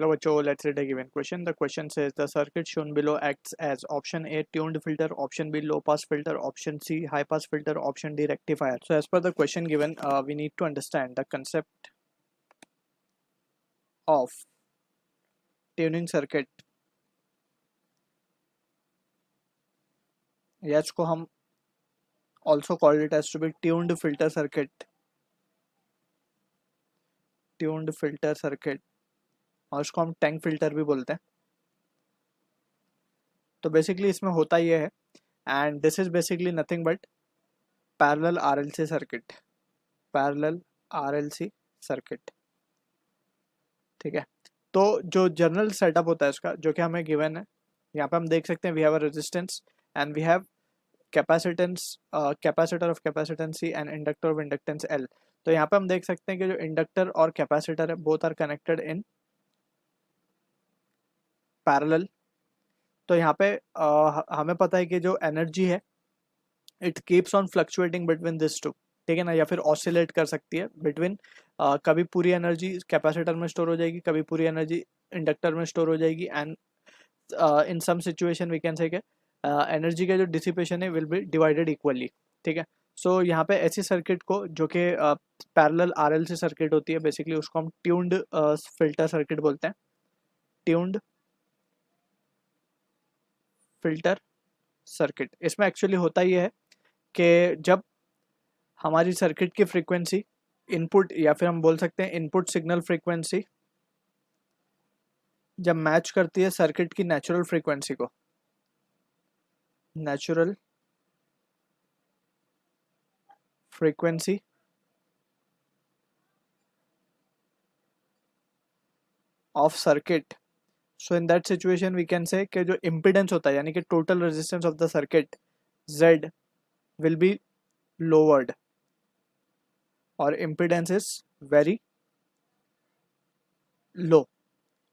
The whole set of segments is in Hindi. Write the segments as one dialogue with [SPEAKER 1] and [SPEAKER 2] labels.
[SPEAKER 1] Hello बच्चों, let's read a given question. The question says the circuit shown below acts as option A tuned filter, option B low pass filter, option C high pass filter, option D rectifier. So as per the question given, we need to understand the concept of tuning circuit. Yes, को हम also called it as to be tuned filter circuit. Tuned filter circuit और उसको हम टैंक फिल्टर भी बोलते हैं. तो बेसिकली इसमें होता ये है, and this is basically nothing but parallel RLC circuit. Parallel RLC circuit, ठीक है. तो जो जनरल सेटअप होता है इसका, जो कि हमें गिवन है, यहाँ पे हम देख सकते हैं we have a resistance and we have capacitance, capacitor of capacitance C and inductor of inductance L. तो यहाँ पे हम देख सकते हैं कि जो इंडक्टर और कैपेसिटर है both are connected in parallel. तो यहाँ पे हमें पता है कि जो एनर्जी है it keeps on fluctuating between this two, ठीक है ना, या फिर ऑसिलेट कर सकती है बिटवीन. कभी पूरी एनर्जी कैपेसिटर में स्टोर हो जाएगी, कभी पूरी एनर्जी इंडक्टर में स्टोर हो जाएगी, and in some situation we can say energy का जो डिसिपेशन है विल बी डिवाइडेड इक्वली, ठीक है. सो यहाँ पे ऐसी सर्किट को जो कि पैरेलल आरएलसी सर्किट होती है, बेसिकली उसको हम ट्यून्ड फिल्टर सर्किट बोलते हैं. Tuned filter circuit. इसमें एक्चुअली होता ये है कि जब हमारी सर्किट की फ्रीक्वेंसी इनपुट, या फिर हम बोल सकते हैं इनपुट सिग्नल फ्रीक्वेंसी, जब मैच करती है सर्किट की नेचुरल फ्रीक्वेंसी को, natural frequency of circuit, so in that situation we can say कि जो इम्पिडेंस होता है, यानी कि total resistance of the circuit Z will be lowered और इम्पिडेंस इज वेरी लो,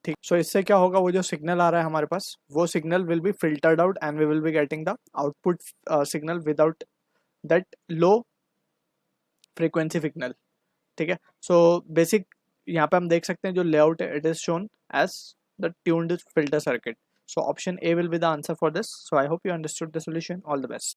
[SPEAKER 1] ठीक. सो इससे क्या होगा, वो जो सिग्नल आ रहा है हमारे पास, वो signal will be filtered out and we will be getting the output signal without that low frequency signal, ठीक है. सो बेसिक यहाँ पे हम देख सकते हैं जो लेआउट है, it is shown as the tuned filter circuit. So option A will be the answer for this. So I hope you understood the solution. All the best.